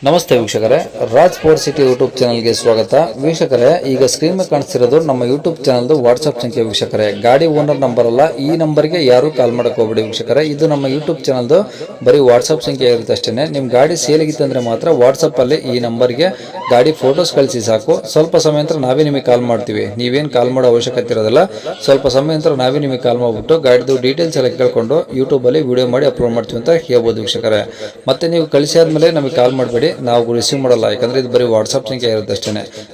ನಮಸ್ತೆ ವೀಕ್ಷಕರೇ, Raj sports city YouTube ಚಾನಲ್ಗೆ ಸ್ವಾಗತ. ವೀಕ್ಷಕರೇ, ಈಗ ಸ್ಕ್ರೀನ್ ಮೇಲೆ ಕಾಣಿಸ್ತಿರೋದು ನಮ್ಮ ಯೂಟ್ಯೂಬ್ ಚಾನಲ್ದು ವಾಟ್ಸಪ್ ಸಂಖ್ಯೆ. ವೀಕ್ಷಕರೇ, ಗಾಡಿ ಓನರ್ ನಂಬರ್ ಅಲ್ಲ, ಈ ನಂಬರ್ಗೆ ಯಾರು ಕಾಲ್ ಮಾಡಕ್ಕೆ ಹೋಗ್ಬೇಡಿ ವೀಕ್ಷಕರೇ. ಇದು ನಮ್ಮ ಯೂಟ್ಯೂಬ್ ಚಾನಲ್ದು ಬರೀ ವಾಟ್ಸಪ್ ಸಂಖ್ಯೆ ಇರುತ್ತೆ ಅಷ್ಟೇ. ನಿಮ್ಮ ಗಾಡಿ ಸೇಲಿಗಿತ್ತಂದ್ರೆ ಮಾತ್ರ ವಾಟ್ಸಪ್ಪಲ್ಲಿ ಈ ನಂಬರ್ಗೆ ಗಾಡಿ ಫೋಟೋಸ್ ಕಳಿಸಿ ಸಾಕು. ಸ್ವಲ್ಪ ಸಮಯ ನಂತರ ನಾವೇ ನಿಮಗೆ ಕಾಲ್ ಮಾಡ್ತೀವಿ. ನೀವೇನು ಕಾಲ್ ಮಾಡೋ ಅವಶ್ಯಕತೆ ಇರೋದಿಲ್ಲ. ಸ್ವಲ್ಪ ಸಮಯ ನಂತರ ನಾವೇ ನಿಮಗೆ ಕಾಲ್ ಮಾಡಿಬಿಟ್ಟು ಗಾಡಿದು ಡೀಟೇಲ್ಸ್ ಎಲ್ಲ ಕೇಳ್ಕೊಂಡು ಯೂಟ್ಯೂಬಲ್ಲಿ ವಿಡಿಯೋ ಮಾಡಿ ಅಪ್ಲೋಡ್ ಮಾಡ್ತೀವಿ ಅಂತ ಹೇಳ್ಬೋದು ವೀಕ್ಷಕರೇ. ಮತ್ತೆ ನೀವು ಕಳಿಸಿ ಆದಮೇಲೆ ನಮಗೆ ಕಾಲ್ ಮಾಡಬೇಡಿ, ನಾವು ರಿಸೀವ್ ಮಾಡಲ್ಲ. ಯಾಕಂದ್ರೆ ಇದು ಬರೀ ವಾಟ್ಸಪ್ ಸಂಖ್ಯೆ ಇರುತ್ತೆ ಅಷ್ಟೇ.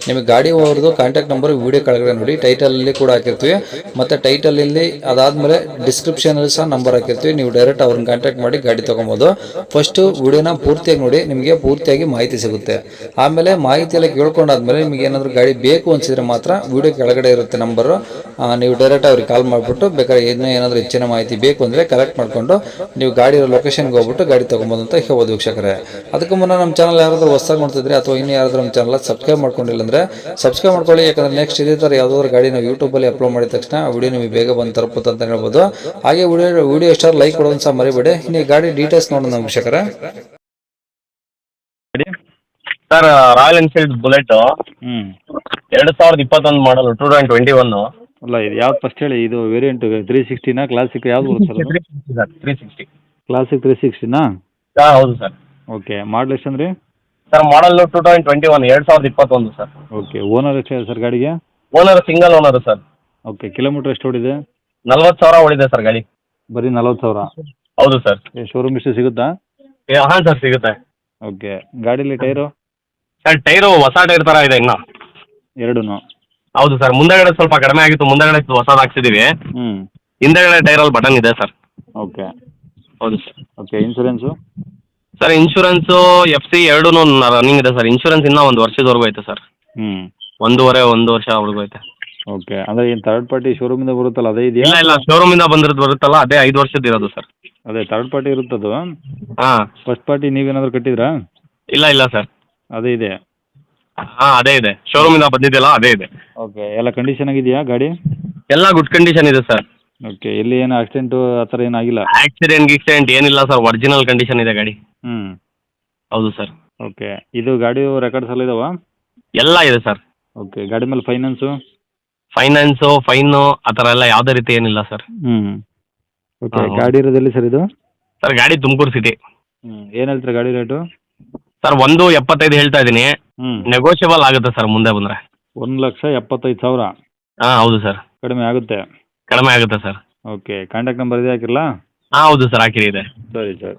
ನಿಮಗೆ ಗಾಡಿ ಅವ್ರದ್ದು ಕಾಂಟ್ಯಾಕ್ಟ್ ನಂಬರ್ ವಿಡಿಯೋ ಕೆಳಗಡೆ ನೋಡಿ, ಟೈಟಲ್ ಅಲ್ಲಿ ಕೂಡ ಹಾಕಿರ್ತೀವಿ. ಮತ್ತೆ ಟೈಟಲ್ ಇಲ್ಲಿ ಅದಾದ್ಮೇಲೆ ಡಿಸ್ಕ್ರಿಪ್ಷನ್ ಅಲ್ಲಿ ಸಹ ನಂಬರ್ ಹಾಕಿರ್ತೀವಿ. ನೀವು ಡೈರೆಕ್ಟ್ ಅವ್ರನ್ನ ಕಾಂಟ್ಯಾಕ್ಟ್ ಮಾಡಿ ಗಾಡಿ ತಗೊಬೋದು. ಫಸ್ಟ್ ವಿಡಿಯೋನ ಪೂರ್ತಿಯಾಗಿ ನೋಡಿ, ನಿಮಗೆ ಪೂರ್ತಿಯಾಗಿ ಮಾಹಿತಿ ಸಿಗುತ್ತೆ. ಆಮೇಲೆ ಮಾಹಿತಿ ಎಲ್ಲ ಕೇಳ್ಕೊಂಡಾದ್ಮೇಲೆ ನಿಮಗೆ ಏನಾದರೂ ಗಾಡಿ ಬೇಕು ಅನ್ಸಿದ್ರೆ ಮಾತ್ರ ವಿಡಿಯೋ ಕೆಳಗಡೆ ಇರುತ್ತೆ ನಂಬರ್, ನೀವು ಡೈರೆಕ್ಟ್ ಅವ್ರಿಗೆ ಕಾಲ್ ಮಾಡಿಬಿಟ್ಟು ಬೇಕಾದ್ರೆ ಏನಾದರೂ ಹೆಚ್ಚಿನ ಮಾಹಿತಿ ಬೇಕು ಅಂದ್ರೆ ಕಲೆಕ್ಟ್ ಮಾಡ್ಕೊಂಡು ನೀವು ಗಾಡಿ ಲೊಕೇಶನ್ಗೆ ಹೋಗ್ಬಿಟ್ಟು ಗಾಡಿ ತಗೊಬೋದು ಅಂತ ಹೇಳ್ಬೋದು ವೀಕ್ಷಕರೇ. ಅದಕ್ಕೂ ಮುನ್ನ ನಮ್ಮ ಚಾನಲ್ ಯಾರಾದರೂ ಹೊಸದಾಗಿ ನೋಡ್ತಿದ್ರೆ ಅಥವಾ ಇನ್ನು ಯಾರಾದರೂ ನಮ್ಮ ಚಾನಲ್ ಸಬ್ಸ್ಕ್ರೈಬ್ ಮಾಡ್ಕೊಂಡಿಲ್ಲ ಅಂದ್ರೆ ಸಬ್ಸ್ಕ್ರೈಬ್ ಮಾಡ್ಕೊಳ್ಳಿ. ಯಾಕಂದ್ರೆ ನೆಕ್ಸ್ಟ್ ಇದೇ ಥರ ಯಾವುದಾದ್ರು ಗಾಡಿ ನಾವು ಯೂಟ್ಯೂಬಲ್ಲಿ ಅಪ್ಲೋಡ್ ಮಾಡಿದ ತಕ್ಷಣ ವಿಡಿಯೋ ನಿಮಗೆ ಬೇಗ ಬಂದು ತಲುಪುತ್ತೆ ಅಂತ ಹೇಳ್ಬೋದು. ಹಾಗೆ ವಿಡಿಯೋ ಎಷ್ಟಾದ್ರು ಲೈಕ್ ಕೊಡೋದು ಸಹ ಮರಿಬೇಡಿ. ಇನ್ನು ಗಾಡಿ ಡೀಟೇಲ್ಸ್ ನೋಡೋಣ ವೀಕ್ಷಕರೇ. ಸರ್, ರಾಯಲ್ ಎನ್ಫೀಲ್ಡ್ ಬುಲೆಟ್ 2021 ಮಾಡಲ್ 2021. ಅಲ್ಲ, ಇದು ಯಾವ್ದು ಫಸ್ಟ್ ಹೇಳಿ. ಇದು ವೇರಿಯಂಟ್ 360ನಾ ಕ್ಲಾಸಿಕ್ ಯಾವ್ದು ಬರುತ್ತೆ ಸರ್? 360. ಕ್ಲಾಸಿಕ್ 360ನಾ? ಹಾಂ, ಹೌದು ಸರ್. ಓಕೆ, ಮಾಡಲ್ ಎಷ್ಟು ಅಂದ್ರಿ? ಸರ್, ಮಾಡಲ್ 2021 ಸರ್. ಓಕೆ, ಓನರ್ ಎಷ್ಟು ಸರ್ ಗಾಡಿಗೆ? Owner single owner sir. Okay, kilometre ಎಷ್ಟು ಓಡಿದೆ? 40,000 ಓಡಿದೆ ಸರ್ ಗಾಡಿ. ಬರೀ 40,000? ಹೌದು ಸರ್. ಶೋರೂಮ್ ಇಷ್ಟು ಸಿಗುತ್ತಾ? ಹಾಂ ಸರ್, ಸಿಗುತ್ತೆ. ಓಕೆ, ಗಾಡೀಲಿ ಟೈರು? ಸರ್, ಟೈರು ಹೊಸ ಟೈರ್ ಥರ ಇದೆ ಇನ್ನು. ಎರಡೂ? ಹೌದು ಸರ್, ಮುಂದೆಗಡೆ ಸ್ವಲ್ಪ ಕಡಿಮೆ ಆಗಿತ್ತು, ಮುಂದೆಗಡೆ ಹೊಸದು ಹಾಕ್ಸಿದ್ದೀವಿ. ಹಿಂದೆಗಡೆ ಟೈರಲ್ಲಿ ಬಟನ್ ಇದೆ ಸರ್. ಓಕೆ. ಹೌದು sir. Okay, insurance? Sir, insurance FC ಎರಡೂ ರನ್ನಿಂಗ್ ಇದೆ ಸರ್. ಇನ್ಶೂರೆನ್ಸ್ ಇನ್ನೂ 1 ವರ್ಷದವರೆಗೂ ಐತೆ ಸರ್. 1 ವರ್ಷವರೆಗೂ ಐತೆ. ಓಕೆ, ಅಂದರೆ ಏನು ಥರ್ಡ್ ಪಾರ್ಟಿ ಶೋರೂಮಿಂದ ಬರುತ್ತಲ್ಲ ಅದೇ ಇದೆಯಾ? ಇಲ್ಲ, ಶೋರೂಮಿಂದ ಬರುತ್ತಲ್ಲ ಅದೇ 5 ವರ್ಷದ ಇರೋದು ಸರ್. ಅದೇ ಥರ್ಡ್ ಪಾರ್ಟಿ ಇರುತ್ತದು? ಹಾಂ. ಫಸ್ಟ್ ಪಾರ್ಟಿ ನೀವೇನಾದರೂ ಕಟ್ಟಿದ್ರಾ? ಇಲ್ಲ ಸರ್. ಅದೇ ಇದೆ? ಹಾಂ, ಅದೇ ಇದೆ. ಶೋರೂಮಿಂದ ಬಂದಿದೆಯಲ್ಲ ಅದೇ ಇದೆ. ಓಕೆ, ಎಲ್ಲ ಕಂಡೀಷನ್ ಆಗಿದೆಯಾ ಗಾಡಿ? ಎಲ್ಲ ಗುಡ್ ಕಂಡೀಷನ್ ಇದೆ ಸರ್. ಓಕೆ, ಎಲ್ಲಿ ಏನು ಆಕ್ಸಿಡೆಂಟು ಆ ಥರ ಏನಾಗಿಲ್ಲ? ಆಕ್ಸಿಡೆಂಟ್ ಏನಿಲ್ಲ ಸರ್, ಒರಿಜಿನಲ್ ಕಂಡೀಷನ್ ಇದೆ ಗಾಡಿ. ಹೌದು ಸರ್. ಓಕೆ, ಇದು ಗಾಡಿ ರೆಕಾರ್ಡ್ಸ್ ಎಲ್ಲ ಇದಾವಾ? ಎಲ್ಲ ಇದೆ ಸರ್. ಓಕೆ, ಗಾಡಿ ಮೇಲೆ ಫೈನು ಆ ಥರ ಎಲ್ಲ ಯಾವುದೇ ರೀತಿ ಏನಿಲ್ಲ ಸರ್. ಓಕೆ, ಗಾಡಿ ಇರೋದೆಲ್ಲಿ ಸರ್ ಇದು? ಸರ್, ಗಾಡಿ ತುಮಕೂರು ಸಿಟಿ. ಏನು ಹೇಳ್ತೀರಾ ಗಾಡಿ ರೇಟು? ಸರ್, 1.75 ಹೇಳ್ತಾ ಇದ್ದೀನಿ. ನೆಗೋಷಿಯಬಲ್ ಆಗುತ್ತೆ ಸರ್ ಮುಂದೆ ಬಂದರೆ. 1,75,000? ಹಾಂ, ಹೌದು ಸರ್. ಕಡಿಮೆ ಆಗುತ್ತೆ ಸರ್. ಓಕೆ, ಕಾಂಟ್ಯಾಕ್ಟ್ ನಂಬರ್ ಇದೆ ಹಾಕಿರಲಾ? ಹಾಂ, ಹೌದು ಸರ್, ಹಾಕಿರಿ ಇದೆ. ಸರಿ ಸರ್.